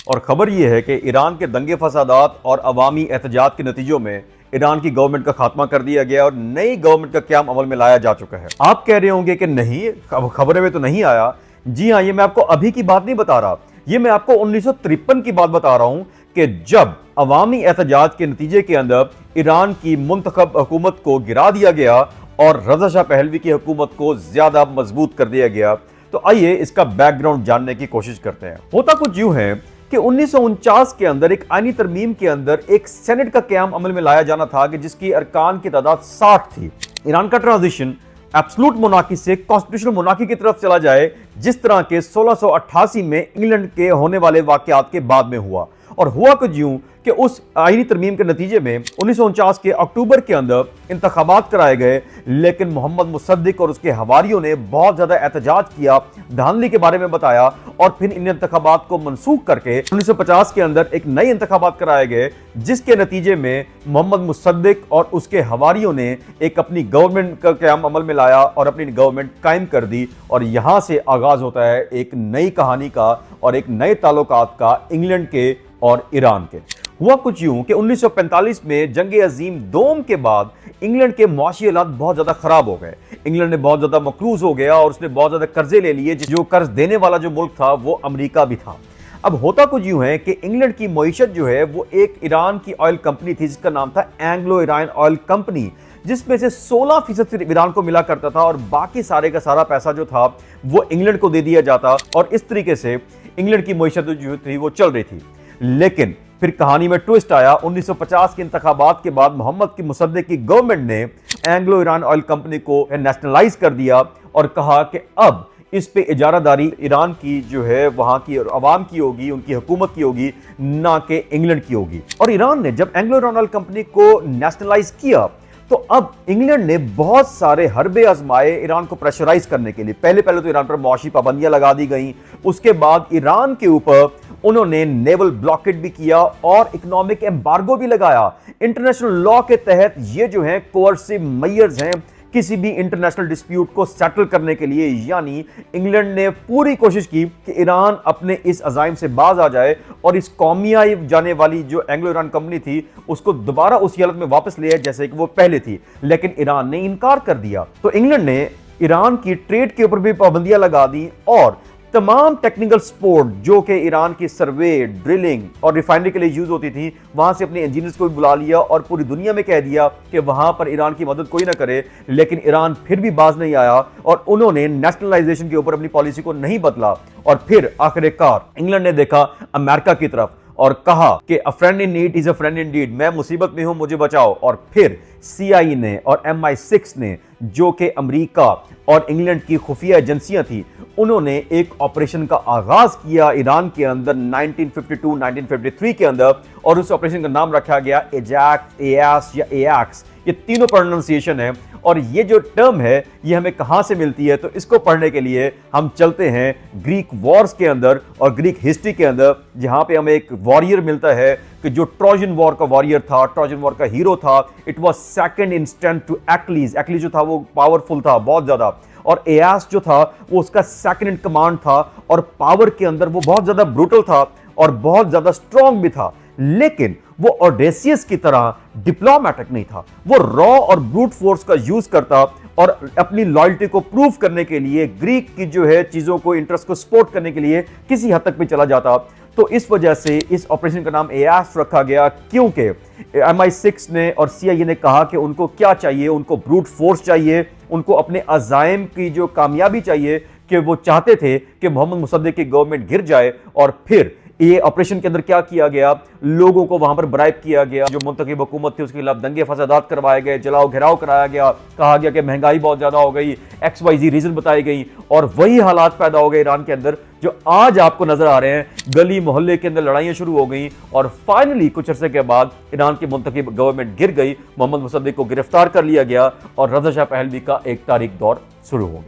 और खबर यह है कि ईरान के दंगे फसादात और अवामी एहतजाज के नतीजों में ईरान की गवर्नमेंट का खात्मा कर दिया गया और नई गवर्नमेंट का क्याम अमल में लाया जा चुका है। आप कह रहे होंगे कि नहीं, खबरों में तो नहीं आया। जी हाँ, ये मैं आपको अभी की बात नहीं बता रहा, ये मैं आपको 1953 की बात बता रहा हूं कि जब अवामी एहतजाज के नतीजे के अंदर ईरान की मुंतखब हुकूमत को गिरा दिया गया और रज़ा शाह पहलवी की हुकूमत को ज्यादा मजबूत कर दिया गया। तो आइए इसका बैकग्राउंड जानने की कोशिश करते हैं। होता कुछ यूं है कि 1949 के अंदर एक आईनी तरमीम के अंदर एक सेनेट का क़याम अमल में लाया जाना था कि जिसकी अरकान की तादाद 60 थी। ईरान का ट्रांजिशन एब्सोल्यूट मोनार्की से कॉन्स्टिट्यूशनल मोनार्की की तरफ चला जाए, जिस तरह के 1688 में इंग्लैंड के होने वाले वाकयात के बाद में हुआ। और हुआ कुछ यूं कि उस आईनी तरमीम के नतीजे में 1949 के अक्टूबर के अंदर इंतखाबात कराए गए, लेकिन मोहम्मद मुसद्दिक और उसके हवारियों ने बहुत ज्यादा एहतजाज किया, धांधली के बारे में बताया और फिर इन इंतखाबात को मनसूख करके 1950 के अंदर एक नए इंतखाबात कराए गए, जिसके नतीजे में मोहम्मद मुसद्दिक और उसके हवारियों ने एक अपनी गवर्नमेंट का क़याम अमल में लाया और अपनी गवर्नमेंट कायम कर दी। और यहां से आगाज होता है एक नई कहानी का और एक नए ताल्लुकात का इंग्लैंड के और ईरान के। हुआ कुछ यूं कि 1945 में जंग अजीम दोम के बाद इंग्लैंड के मुआशी हालात बहुत ज्यादा खराब हो गए। इंग्लैंड ने बहुत ज्यादा मकरूज हो गया और उसने बहुत ज्यादा कर्जे ले लिए। जो कर्ज देने वाला जो मुल्क था वो अमेरिका भी था। अब होता कुछ यूं है कि इंग्लैंड की मईशत जो है वो एक ईरान की ऑयल कंपनी थी जिसका नाम था एंग्लो ईरान ऑयल कंपनी, जिसमें से 16% सिर्फ ईरान को मिला करता था और बाकी सारे का सारा पैसा जो था वो इंग्लैंड को दे दिया जाता। और इस तरीके से इंग्लैंड की मईशत जो थी वो चल रही थी। लेकिन फिर कहानी में ट्विस्ट आया। 1950 के इंतखाबात के बाद मोहम्मद की मुसद्दिक की गवर्नमेंट ने एंग्लो ईरान ऑयल कंपनी को नेशनलाइज कर दिया और कहा कि अब इस पे इजारादारी ईरान की जो है वहां की अवाम की होगी, उनकी हुकूमत की होगी, ना कि इंग्लैंड की होगी। और ईरान ने जब एंग्लो ईरान ऑयल कंपनी को नेशनलाइज किया तो अब इंग्लैंड ने बहुत सारे हरबे आजमाए ईरान को प्रेशराइज करने के लिए। पहले तो ईरान पर मुआशी पाबंदियां लगा दी गई, उसके बाद ईरान के ऊपर उन्होंने नेवल ब्लॉकेट भी किया और इकोनॉमिक एम्बार्गो भी लगाया। इंटरनेशनल लॉ के तहत ये जो हैं कोर्सिव मेजर्स हैं किसी भी इंटरनेशनल डिस्प्यूट को सेटल करने के लिए। यानी इंग्लैंड ने पूरी कोशिश की कि ईरान अपने इस अजाइम से बाज आ जाए और इस कौमिया जाने वाली जो एंग्लो ईरान कंपनी थी उसको दोबारा उसी हालत में वापस ले आए जैसे कि वो पहले थी। लेकिन ईरान ने इनकार कर दिया। तो इंग्लैंड ने ईरान की ट्रेड के ऊपर भी पाबंदियां लगा दी और तमाम टेक्निकल सपोर्ट जो कि ईरान की सर्वे, ड्रिलिंग और रिफाइनरी के लिए यूज होती थी, वहां से अपने इंजीनियर्स को भी बुला लिया और पूरी दुनिया में कह दिया कि वहां पर ईरान की मदद कोई ना करे। लेकिन ईरान फिर भी बाज नहीं आया और उन्होंने नेशनलाइजेशन के ऊपर अपनी पॉलिसी को नहीं बदला। और फिर आखिरकार इंग्लैंड ने देखा अमेरिका की तरफ और कहा कि a friend in need is a friend indeed, मैं मुसीबत में हूं, मुझे बचाओ। और फिर CIA ने और MI6 ने, जो कि अमेरिका और इंग्लैंड की खुफिया एजेंसियां थी, उन्होंने एक ऑपरेशन का आगाज किया ईरान के अंदर 1952-1953 के अंदर। और उस ऑपरेशन का नाम रखा गया एजैक्स, एयास या एयाक्स। ये तीनों प्रोनाउंसिएशन है और ये जो टर्म है ये हमें कहां से मिलती है, तो इसको पढ़ने के लिए हम चलते हैं ग्रीक वॉर्स के अंदर और ग्रीक हिस्ट्री के अंदर, जहां पे हमें एक वॉरियर मिलता है कि जो ट्रोजन वॉर का वॉरियर था, ट्रोजन वॉर का हीरो था। It was second in strength to Achilles. Achilles जो था वो पावरफुल था बहुत ज्यादा, और एयास जो था वो उसका सेकंड इन कमांड था और पावर के अंदर वो बहुत ज्यादा ब्रूटल था और बहुत ज्यादा स्ट्रॉन्ग भी था। लेकिन वो ऑडेसियस की तरह डिप्लोमैटिक नहीं था। वो रॉ और ब्रूट फोर्स का यूज करता और अपनी लॉयल्टी को प्रूव करने के लिए, ग्रीक की जो है चीजों को, इंटरेस्ट को सपोर्ट करने के लिए किसी हद तक भी चला जाता। तो इस वजह से इस ऑपरेशन का नाम एयास रखा गया, क्योंकि MI6 ने और CIA ने कहा कि उनको क्या चाहिए, उनको ब्रूट फोर्स चाहिए, उनको अपने अजाइम की जो कामयाबी चाहिए, कि वो चाहते थे कि मोहम्मद मुसद्दिक की गवर्नमेंट गिर जाए। और फिर ये ऑपरेशन के अंदर क्या किया गया, लोगों को वहां पर ब्राइब किया गया, जो मुंतखब हुकूमत थी उसके खिलाफ दंगे फसादात करवाए गए, जलाओ घेराव कराया गया, कहा गया कि महंगाई बहुत ज्यादा हो गई, XYZ रीजन बताई गई और वही हालात पैदा हो गए ईरान के अंदर जो आज आपको नजर आ रहे हैं। गली मोहल्ले के अंदर लड़ाइयां शुरू हो गई और फाइनली कुछ अरसे के बाद ईरान की मुंतखब गवर्नमेंट गिर गई, मोहम्मद मुसद्दिक को गिरफ्तार कर लिया गया और रज़ा शाह पहलवी का एक तारीख दौर शुरू हो गया।